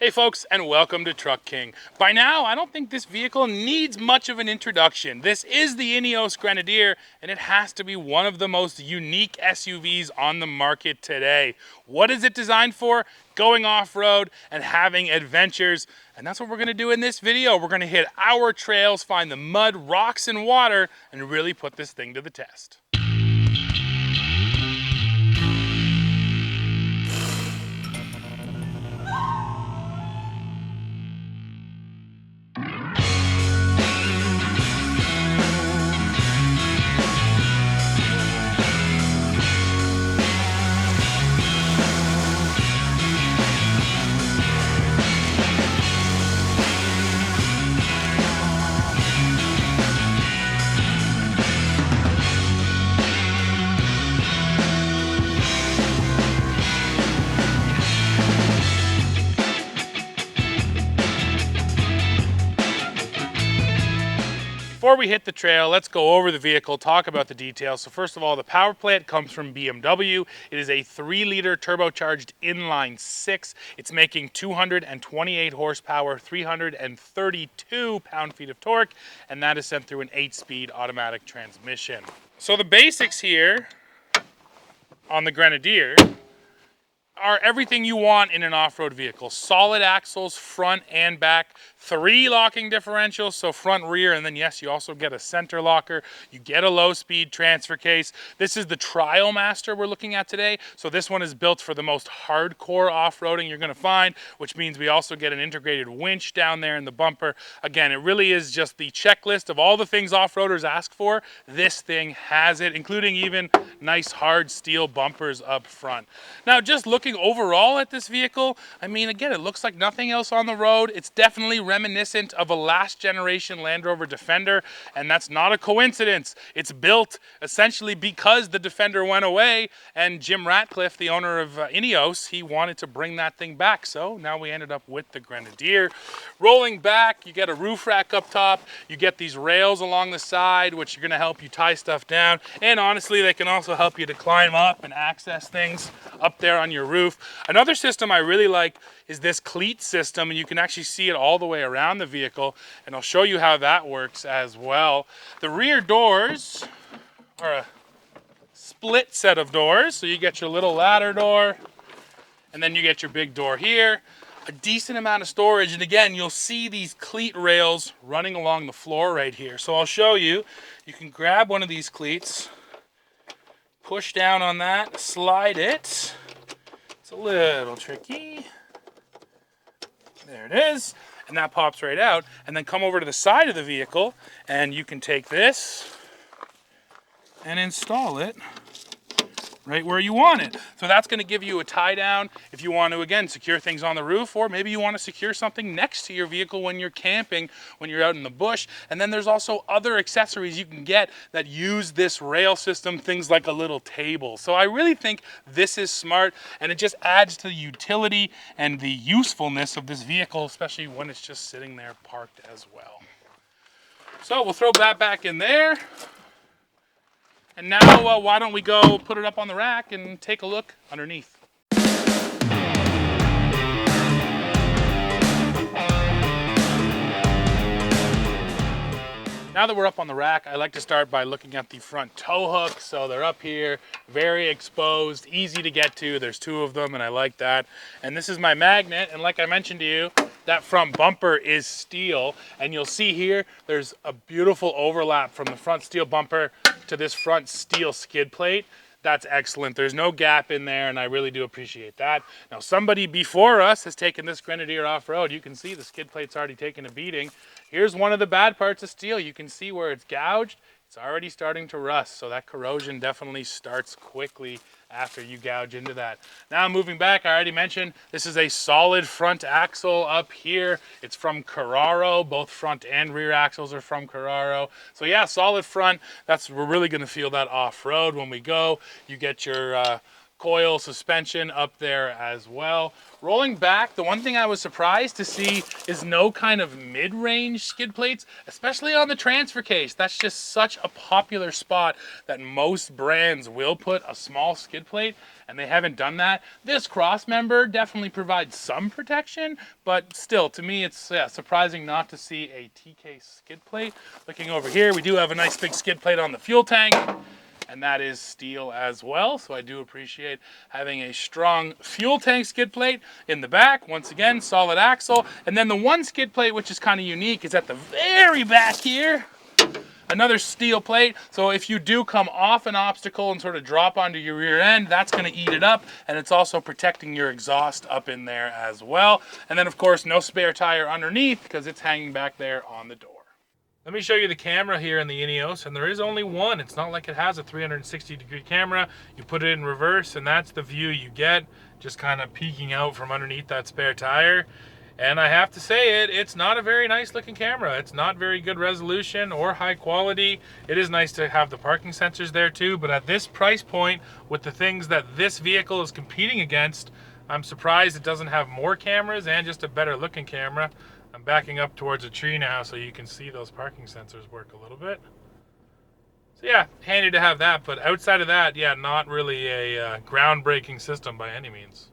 Hey folks, and welcome to Truck King. By now, I don't think this vehicle needs much of an introduction. This is the Ineos Grenadier, and it has to be one of the most unique SUVs on the market today. What is it designed for? Going off-road and having adventures. And that's what we're gonna do in this video. We're gonna hit our trails, find the mud, rocks, and water, and really put this thing to the test. Before we hit the trail, let's go over the vehicle, talk about the details. So first of all, the power plant comes from BMW. It is a 3-liter turbocharged inline 6. It's making 228 horsepower, 332 pound-feet of torque, and that is sent through an 8-speed automatic transmission. So the basics here on the Grenadier are everything you want in an off-road vehicle. Solid axles, front and back, 3 locking differentials, so front, rear, and then yes, you also get a center locker. You get a low-speed transfer case. This is the Trial Master we're looking at today, so this one is built for the most hardcore off-roading you're gonna find, which means we also get an integrated winch down there in the bumper. Again, it really is just the checklist of all the things off-roaders ask for. This thing has it, including even nice hard steel bumpers up front. Now, just looking overall at this vehicle, I mean, again, it looks like nothing else on the road. It's definitely reminiscent of a last generation Land Rover Defender, and that's not a coincidence. It's built essentially because the Defender went away, and Jim Ratcliffe, the owner of Ineos, he wanted to bring that thing back, so now we ended up with the Grenadier. Rolling back, you get a roof rack up top, you get these rails along the side, which are gonna help you tie stuff down, and honestly, they can also help you to climb up and access things up there on your roof. Another system I really like is this cleat system, and you can actually see it all the way around the vehicle, and I'll show you how that works as well. The rear doors are a split set of doors, so you get your little ladder door, and then you get your big door here. A decent amount of storage, and again, you'll see these cleat rails running along the floor right here. So I'll show you. You can grab one of these cleats, push down on that, slide it. It's a little tricky. There it is. And that pops right out. And then come over to the side of the vehicle, and you can take this and install it right where you want it. So that's going to give you a tie down if you want to, again, secure things on the roof, or maybe you want to secure something next to your vehicle when you're camping, when you're out in the bush. And then there's also other accessories you can get that use this rail system, things like a little table. So I really think this is smart, and it just adds to the utility and the usefulness of this vehicle, especially when it's just sitting there parked as well. So we'll throw that back in there. And now, why don't we go put it up on the rack and take a look underneath. Now that we're up on the rack, I like to start by looking at the front tow hooks. So they're up here, very exposed, easy to get to. There's 2 of them, and I like that. And this is my magnet, and like I mentioned to you, that front bumper is steel. And you'll see here, there's a beautiful overlap from the front steel bumper to this front steel skid plate. That's excellent. There's no gap in there, and I really do appreciate that. Now, somebody before us has taken this Grenadier off-road. You can see the skid plate's already taken a beating. Here's one of the bad parts of steel. You can see where it's gouged. It's already starting to rust, so that corrosion definitely starts quickly after you gouge into that. Now moving back, I already mentioned this is a solid front axle up here. It's from Carraro. Both front and rear axles are from Carraro. So yeah, solid front. We're really going to feel that off-road when we go. You get your coil suspension up there as well. Rolling back, the one thing I was surprised to see is no kind of mid-range skid plates, especially on the transfer case. That's just such a popular spot that most brands will put a small skid plate, and they haven't done that. This cross member definitely provides some protection, but still, to me, it's surprising not to see a TK skid plate. Looking over here, we do have a nice big skid plate on the fuel tank, and that is steel as well. So I do appreciate having a strong fuel tank skid plate in the back. Once again, solid axle. And then the one skid plate, which is kind of unique, is at the very back here. Another steel plate, so if you do come off an obstacle and sort of drop onto your rear end, that's going to eat it up, and it's also protecting your exhaust up in there as well. And then of course no spare tire underneath because it's hanging back there on the door. Let me show you the camera here in the Ineos, and there is only one. It's not like it has a 360-degree camera. You put it in reverse, and that's the view you get, just kind of peeking out from underneath that spare tire. And I have to say it's not a very nice looking camera. It's not very good resolution or high quality. It is nice to have the parking sensors there too, but at this price point, with the things that this vehicle is competing against, I'm surprised it doesn't have more cameras and just a better looking camera. I'm backing up towards a tree now so you can see those parking sensors work a little bit. So yeah, handy to have that, but outside of that, yeah, not really a groundbreaking system by any means.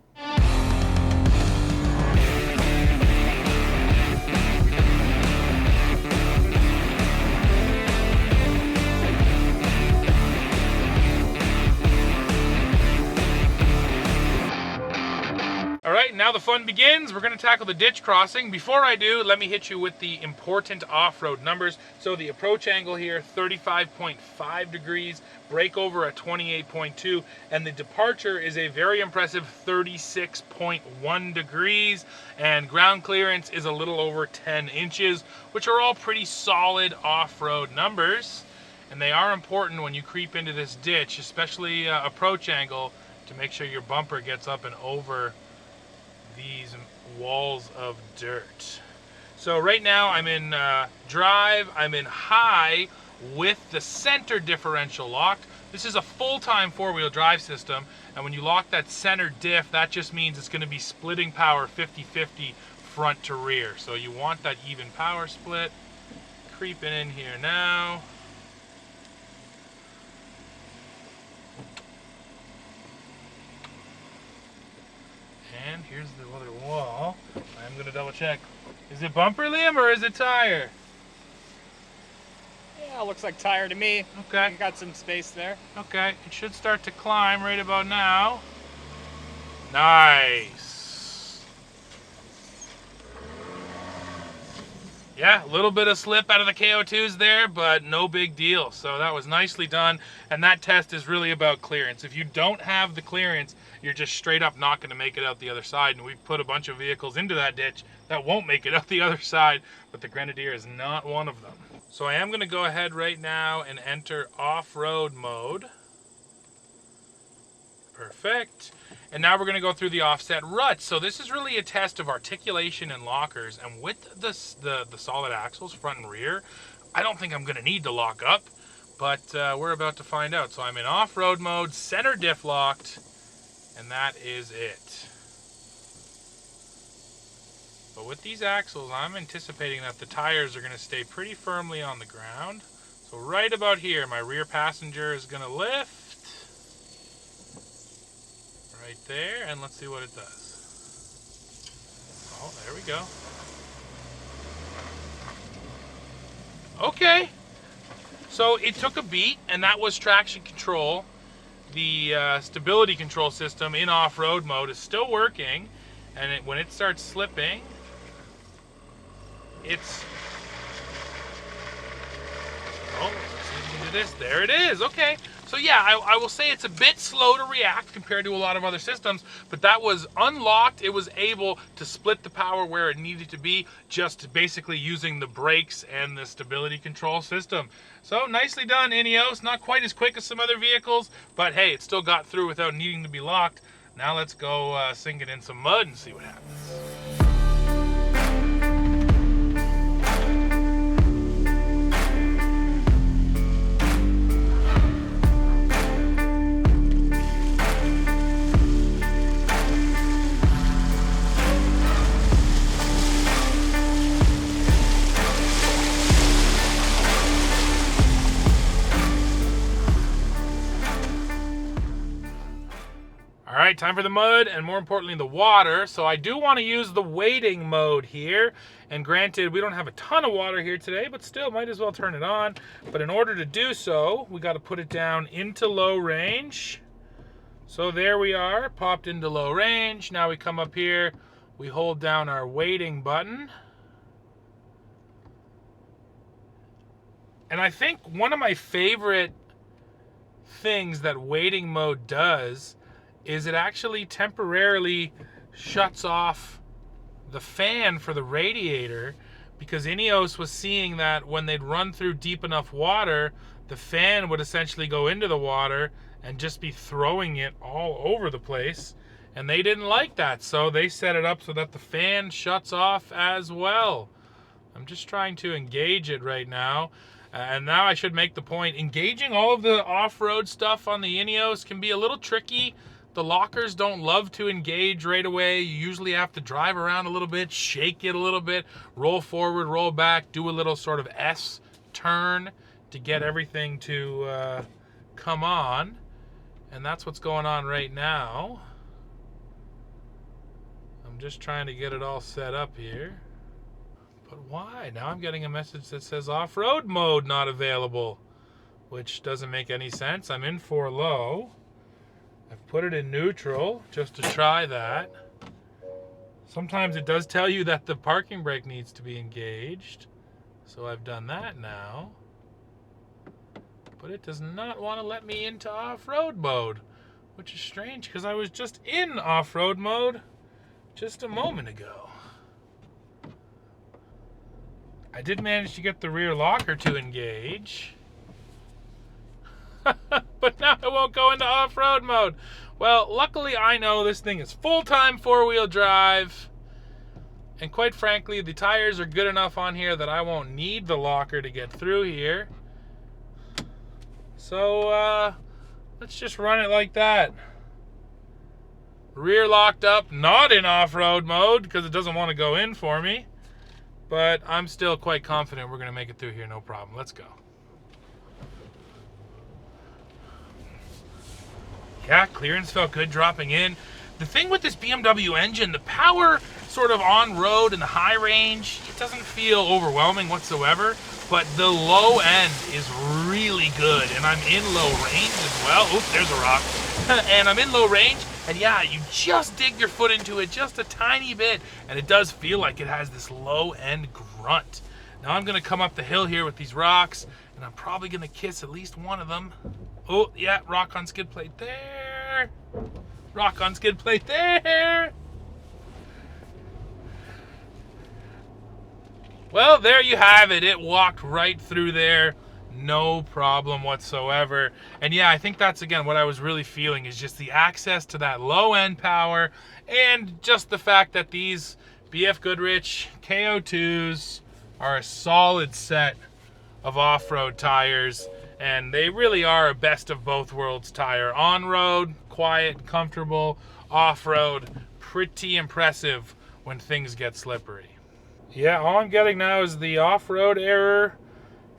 All right, now the fun begins. We're going to tackle the ditch crossing. Before I do, let me hit you with the important off-road numbers. So the approach angle here, 35.5 degrees, breakover at 28.2, and the departure is a very impressive 36.1 degrees, and ground clearance is a little over 10 inches, which are all pretty solid off-road numbers. And they are important when you creep into this ditch, especially approach angle, to make sure your bumper gets up and over these walls of dirt. So right now I'm in drive, I'm in high with the center differential locked. This is a full-time four-wheel drive system, and when you lock that center diff, that just means it's going to be splitting power 50-50 front to rear. So you want that even power split. Creeping in here now. And here's the other wall. I'm going to double check. Is it bumper, Liam, or is it tire? Yeah, looks like tire to me. Okay. You got some space there. Okay, it should start to climb right about now. Nice. Yeah, a little bit of slip out of the KO2s there, but no big deal. So that was nicely done, and that test is really about clearance. If you don't have the clearance, you're just straight up not going to make it out the other side, and we've put a bunch of vehicles into that ditch that won't make it out the other side, but the Grenadier is not one of them. So I am going to go ahead right now and enter off-road mode. Perfect. And now we're going to go through the offset ruts. So this is really a test of articulation and lockers, and with the solid axles, front and rear, I don't think I'm going to need to lock up, but we're about to find out. So I'm in off-road mode, center diff locked, and that is it. But with these axles, I'm anticipating that the tires are going to stay pretty firmly on the ground. So right about here, my rear passenger is going to lift. Right there, and let's see what it does. Oh, there we go. Okay. So it took a beat, and that was traction control. The stability control system in off-road mode is still working, and when it starts slipping, it's... Oh, let's see if we can do this. There it is. Okay. So yeah, I will say it's a bit slow to react compared to a lot of other systems, but that was unlocked. It was able to split the power where it needed to be, just basically using the brakes and the stability control system. So nicely done, Ineos. Not quite as quick as some other vehicles, but hey, it still got through without needing to be locked. Now let's go sink it in some mud and see what happens. right, time for the mud and more importantly the water. So I do want to use the wading mode here. And granted, we don't have a ton of water here today, but still might as well turn it on. But in order to do so, we got to put it down into low range. So there we are, popped into low range. Now we come up here, we hold down our wading button. And I think one of my favorite things that wading mode does is it actually temporarily shuts off the fan for the radiator, because Ineos was seeing that when they'd run through deep enough water, the fan would essentially go into the water and just be throwing it all over the place. And they didn't like that, so they set it up so that the fan shuts off as well. I'm just trying to engage it right now. And now I should make the point, engaging all of the off-road stuff on the Ineos can be a little tricky. The lockers don't love to engage right away. You usually have to drive around a little bit, shake it a little bit, roll forward, roll back, do a little sort of S turn to get everything to come on. And that's what's going on right now. I'm just trying to get it all set up here. But why? Now I'm getting a message that says off-road mode not available, which doesn't make any sense. I'm in 4 low. I've put it in neutral just to try that. Sometimes it does tell you that the parking brake needs to be engaged. So I've done that now. But it does not want to let me into off-road mode, which is strange because I was just in off-road mode just a moment ago. I did manage to get the rear locker to engage. But now it won't go into off-road mode. Well, luckily I know this thing is full-time 4-wheel drive. And quite frankly, the tires are good enough on here that I won't need the locker to get through here. So, let's just run it like that. Rear locked up, not in off-road mode because it doesn't want to go in for me. But I'm still quite confident we're going to make it through here, no problem. Let's go. Yeah, clearance felt good dropping in. The thing with this BMW engine, the power sort of on road in the high range, it doesn't feel overwhelming whatsoever, but the low end is really good, and I'm in low range as well. Oops, there's a rock. And I'm in low range, and yeah, you just dig your foot into it just a tiny bit, and it does feel like it has this low end grunt. Now I'm gonna come up the hill here with these rocks, and I'm probably gonna kiss at least one of them. Oh, yeah, rock on skid plate there. Rock on skid plate there. Well, there you have it. It walked right through there. No problem whatsoever. And yeah, I think that's, again, what I was really feeling is just the access to that low-end power and just the fact that these BF Goodrich KO2s are a solid set of off-road tires. And they really are a best of both worlds tire. On-road, quiet, comfortable. Off-road, pretty impressive when things get slippery. Yeah, all I'm getting now is the off-road error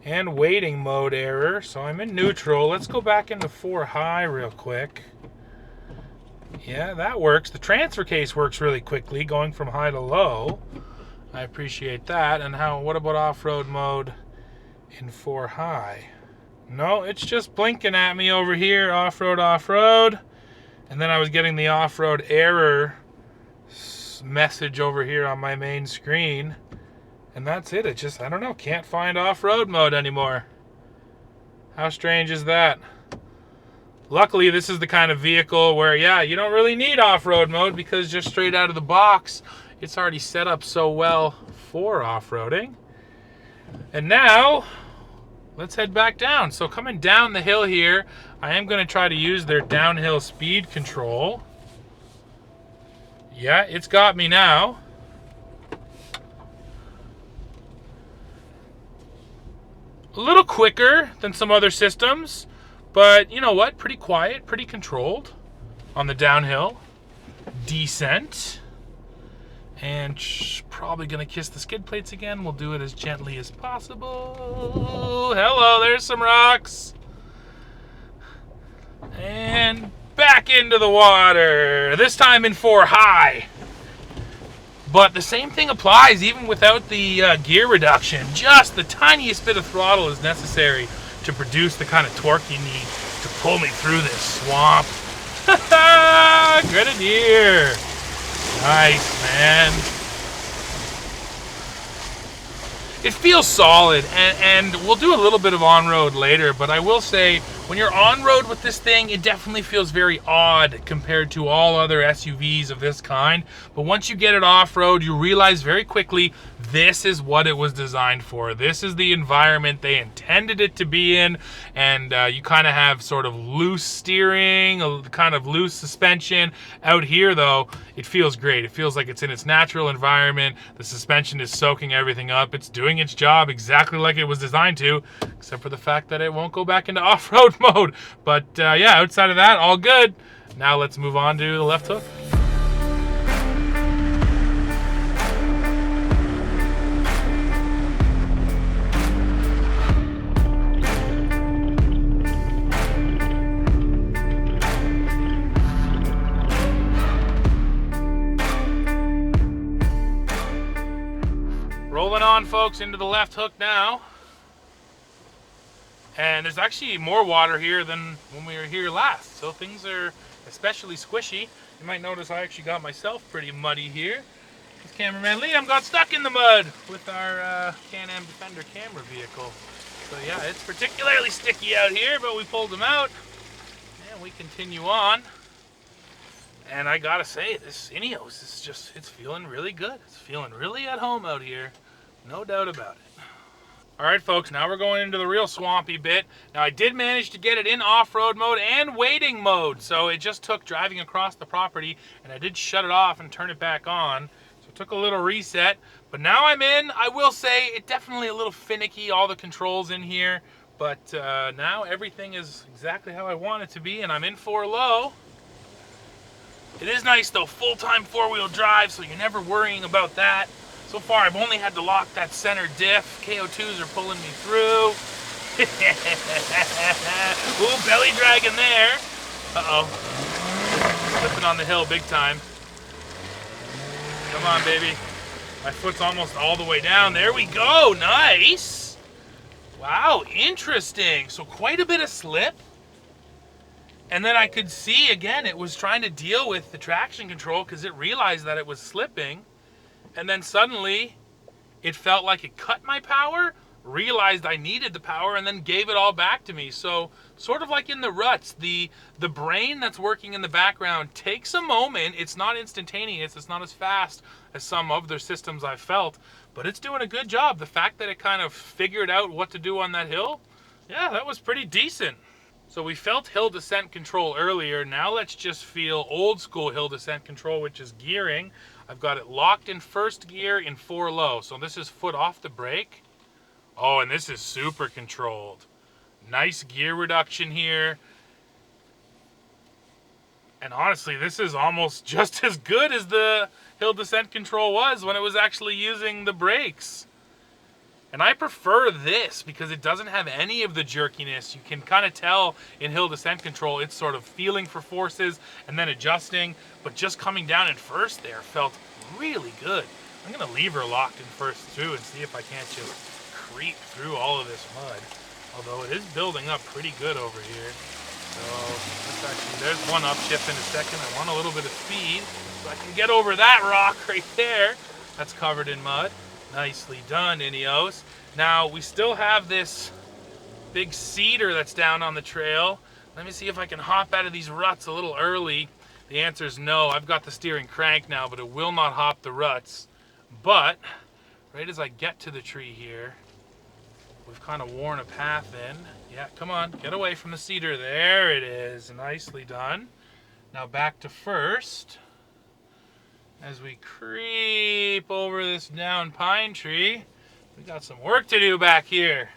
and wading mode error. So I'm in neutral. Let's go back into 4 high real quick. Yeah, that works. The transfer case works really quickly, going from high to low. I appreciate that. And what about off-road mode in 4 high? No, it's just blinking at me over here, off-road, off-road. And then I was getting the off-road error message over here on my main screen. And that's it. It just, I don't know, can't find off-road mode anymore. How strange is that? Luckily, this is the kind of vehicle where, yeah, you don't really need off-road mode because just straight out of the box, it's already set up so well for off-roading. And now, let's head back down. So coming down the hill here, I am going to try to use their downhill speed control. Yeah, it's got me now. A little quicker than some other systems, but you know what? Pretty quiet, pretty controlled on the downhill descent. And probably going to kiss the skid plates again. We'll do it as gently as possible. Hello, there's some rocks. And back back into the water. This time in 4 high. But the same thing applies even without the gear reduction. Just the tiniest bit of throttle is necessary to produce the kind of torque you need to pull me through this swamp. Grenadier. Nice, man. It feels solid, and we'll do a little bit of on-road later, but I will say, when you're on-road with this thing, it definitely feels very odd compared to all other SUVs of this kind. But once you get it off-road, you realize very quickly, this is what it was designed for. This is the environment they intended it to be in, and you kind of have sort of loose steering, a kind of loose suspension. Out here, though, it feels great. It feels like it's in its natural environment. The suspension is soaking everything up. It's doing its job exactly like it was designed to, except for the fact that it won't go back into off-road mode. But yeah, outside of that, all good. Now let's move on to the left hook. Rolling on, folks, into the left hook now. And there's actually more water here than when we were here last. So things are especially squishy. You might notice I actually got myself pretty muddy here. This cameraman Liam got stuck in the mud with our Can-Am Defender camera vehicle. So yeah, it's particularly sticky out here, but we pulled him out. And we continue on. And I gotta say, this Ineos is just, it's feeling really good. It's feeling really at home out here. No doubt about it. Alright folks, now we're going into the real swampy bit. Now I did manage to get it in off-road mode and waiting mode, so it just took driving across the property, and I did shut it off and turn it back on. So it took a little reset, but now I'm in. I will say, it definitely a little finicky, all the controls in here, but now everything is exactly how I want it to be, and I'm in 4 low. It is nice though, full-time 4-wheel drive, so you're never worrying about that. So far, I've only had to lock that center diff. KO2s are pulling me through. Ooh, belly dragging there. Uh-oh. Slipping on the hill big time. Come on, baby. My foot's almost all the way down. There we go. Nice. Wow, interesting. So quite a bit of slip. And then I could see, again, it was trying to deal with the traction control because it realized that it was slipping. And then suddenly, it felt like it cut my power, realized I needed the power, and then gave it all back to me. So, sort of like in the ruts, the brain that's working in the background takes a moment. It's not instantaneous. It's not as fast as some of their systems I've felt, but it's doing a good job. The fact that it kind of figured out what to do on that hill, yeah, that was pretty decent. So we felt hill descent control earlier. Now let's just feel old school hill descent control, which is gearing. I've got it locked in first gear in 4 low. So this is foot off the brake. Oh, and this is super controlled. Nice gear reduction here. And honestly, this is almost just as good as the hill descent control was when it was actually using the brakes. And I prefer this because it doesn't have any of the jerkiness. You can kind of tell in hill descent control, it's sort of feeling for forces and then adjusting. But just coming down in first there felt really good. I'm going to leave her locked in first too and see if I can't just creep through all of this mud. Although it is building up pretty good over here. So let's actually, there's one upshift in a second. I want a little bit of speed so I can get over that rock right there. That's covered in mud. Nicely done, Ineos. Now, we still have this big cedar that's down on the trail. Let me see if I can hop out of these ruts a little early. The answer is no. I've got the steering crank now, but it will not hop the ruts. But, right as I get to the tree here, we've kind of worn a path in. Yeah, come on, get away from the cedar. There it is. Nicely done. Now back to first. As we creep over this down pine tree, we got some work to do back here.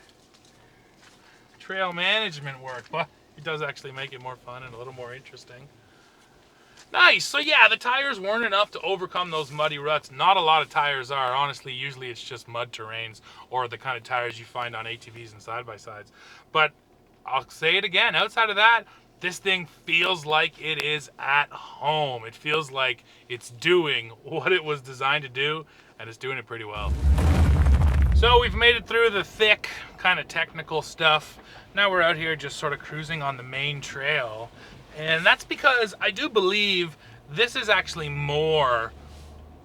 Trail management work, but it does actually make it more fun and a little more interesting. Nice, so yeah, the tires weren't enough to overcome those muddy ruts. Not a lot of tires are, honestly. Usually it's just mud terrains or the kind of tires you find on ATVs and side-by-sides. But I'll say it again, outside of that, this thing feels like it is at home. It feels like it's doing what it was designed to do, and it's doing it pretty well. So we've made it through the thick, kind of technical stuff. Now we're out here just sort of cruising on the main trail. And that's because I do believe this is actually more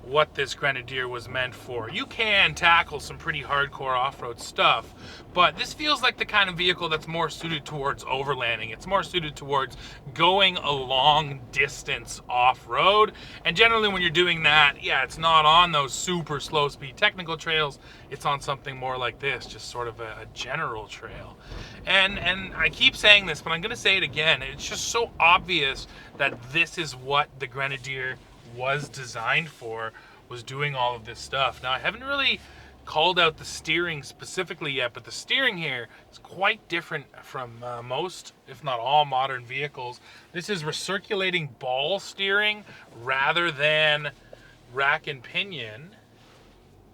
what this Grenadier was meant for. You can tackle some pretty hardcore off-road stuff, but this feels like the kind of vehicle that's more suited towards overlanding. It's more suited towards going a long distance off-road, and generally when you're doing that, yeah, it's not on those super slow speed technical trails, it's on something more like this, just sort of a general trail. And I keep saying this, but I'm gonna say it again, it's just so obvious that this is what the Grenadier was designed for, was doing all of this stuff. Now I haven't really called out the steering specifically yet, but the steering here is quite different from most, if not all, modern vehicles. This is recirculating ball steering rather than rack and pinion.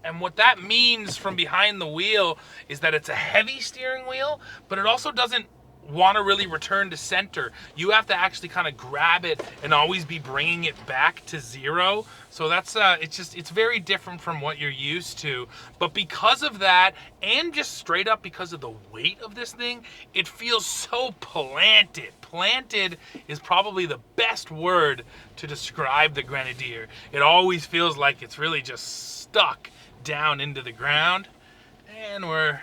And what that means from behind the wheel is that it's a heavy steering wheel, but it also doesn't want to really return to center. You have to actually kind of grab it and always be bringing it back to zero. So that's it's very different from what you're used to. But because of that, and just straight up because of the weight of this thing, it feels so planted. Planted is probably the best word to describe the Grenadier. It always feels like it's really just stuck down into the ground. And we're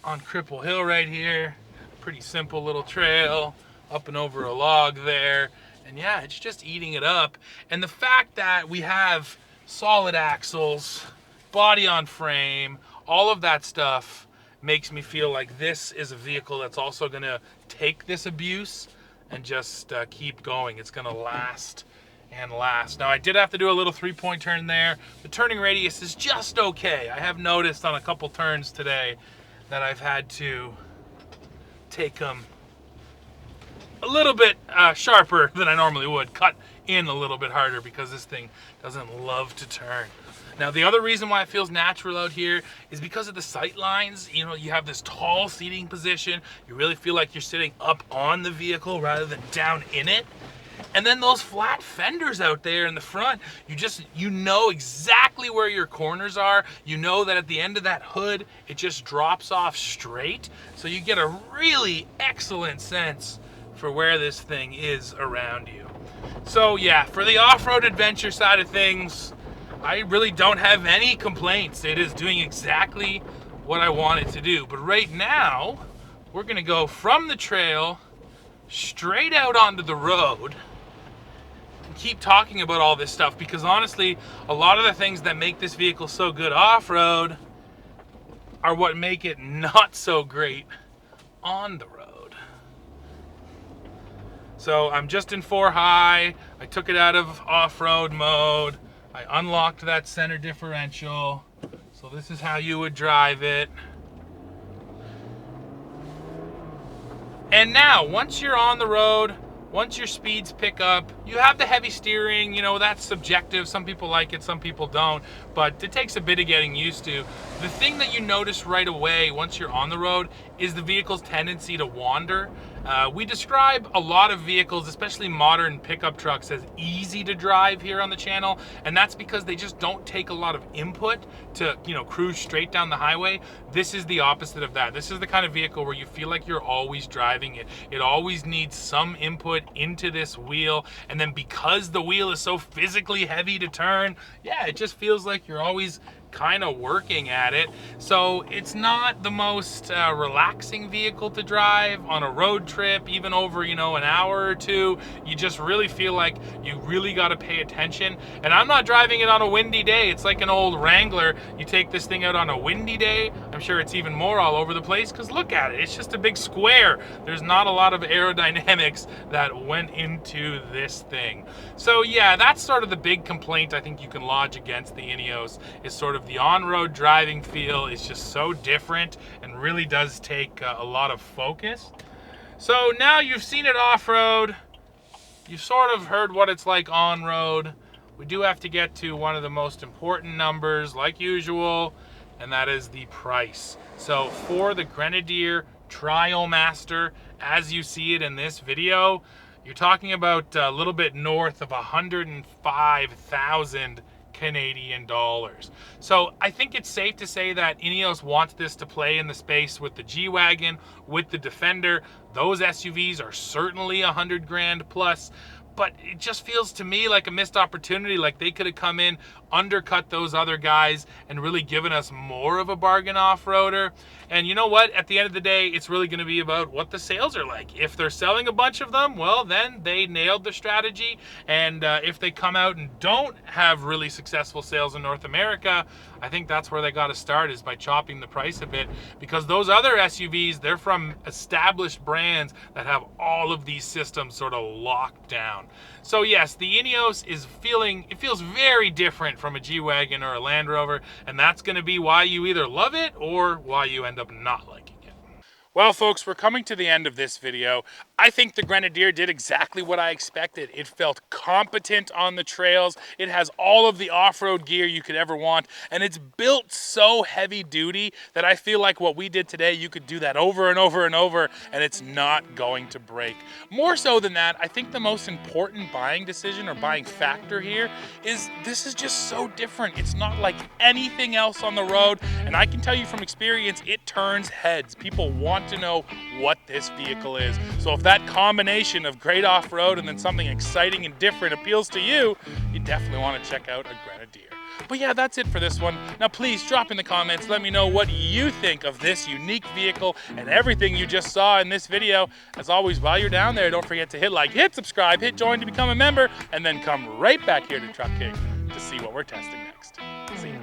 on Cripple Hill right here. Pretty simple little trail up and over a log there, and yeah, it's just eating it up. And the fact that we have solid axles, body on frame, all of that stuff makes me feel like this is a vehicle that's also going to take this abuse and just keep going. It's going to last and last. Now I did have to do a little 3-point turn there. The turning radius is just okay. I have noticed on a couple turns today that I've had to take them a little bit sharper than I normally would, cut in a little bit harder because this thing doesn't love to turn. Now the other reason why it feels natural out here is because of the sight lines. You know, you have this tall seating position. You really feel like you're sitting up on the vehicle rather than down in it. And then those flat fenders out there in the front, you know exactly where your corners are. You know that at the end of that hood, it just drops off straight. So you get a really excellent sense for where this thing is around you. So yeah, for the off-road adventure side of things, I really don't have any complaints. It is doing exactly what I want it to do. But right now, we're gonna go from the trail straight out onto the road and keep talking about all this stuff, because honestly, a lot of the things that make this vehicle so good off-road are what make it not so great on the road. So I'm just in 4 high. I took it out of off-road mode. I unlocked that center differential. So this is how you would drive it. And now, once you're on the road, once your speeds pick up, you have the heavy steering. You know, that's subjective. Some people like it, some people don't, but it takes a bit of getting used to. The thing that you notice right away once you're on the road is the vehicle's tendency to wander. We describe a lot of vehicles, especially modern pickup trucks, as easy to drive here on the channel, and that's because they just don't take a lot of input to, you know, cruise straight down the highway. This is the opposite of that. This is the kind of vehicle where you feel like you're always driving it. It always needs some input into this wheel, and then because the wheel is so physically heavy to turn, yeah, it just feels like you're always kind of working at it. So it's not the most relaxing vehicle to drive on a road trip, even over, you know, an hour or two. You just really feel like you really got to pay attention. And I'm not driving it on a windy day. It's like an old Wrangler. You take this thing out on a windy day, I'm sure it's even more all over the place, because look at it. It's just a big square. There's not a lot of aerodynamics that went into this thing. So yeah, that's sort of the big complaint I think you can lodge against the Ineos, is sort of the on-road driving feel is just so different and really does take a lot of focus. So now you've seen it off-road, you've sort of heard what it's like on-road. We do have to get to one of the most important numbers, like usual, and that is the price. So for the Grenadier Trial Master, as you see it in this video, you're talking about a little bit north of 105,000 Canadian dollars. So I think it's safe to say that Ineos wants this to play in the space with the G-Wagen, with the Defender. Those SUVs are certainly 100 grand plus, but it just feels to me like a missed opportunity. Like they could have come in, undercut those other guys, and really given us more of a bargain off-roader. And you know what? At the end of the day, it's really going to be about what the sales are like. If they're selling a bunch of them, well, then they nailed the strategy. And if they come out and don't have really successful sales in North America, I think that's where they got to start, is by chopping the price a bit, because those other SUVs, they're from established brands that have all of these systems sort of locked down. So yes, the Ineos it feels very different from a G-Wagen or a Land Rover, and that's going to be why you either love it or why you end up not liking it. Well, folks, we're coming to the end of this video. I think the Grenadier did exactly what I expected. It felt competent on the trails. It has all of the off-road gear you could ever want, and it's built so heavy duty that I feel like what we did today, you could do that over and over and over, and it's not going to break. More so than that, I think the most important buying decision or buying factor here is this is just so different. It's not like anything else on the road, and I can tell you from experience, it turns heads. People want to know what this vehicle is. So if that combination of great off-road and then something exciting and different appeals to you, you definitely want to check out a Grenadier. But yeah, that's it for this one. Now please drop in the comments, let me know what you think of this unique vehicle and everything you just saw in this video. As always, while you're down there, don't forget to hit like, hit subscribe, hit join to become a member, and then come right back here to Truck King to see what we're testing next. See ya.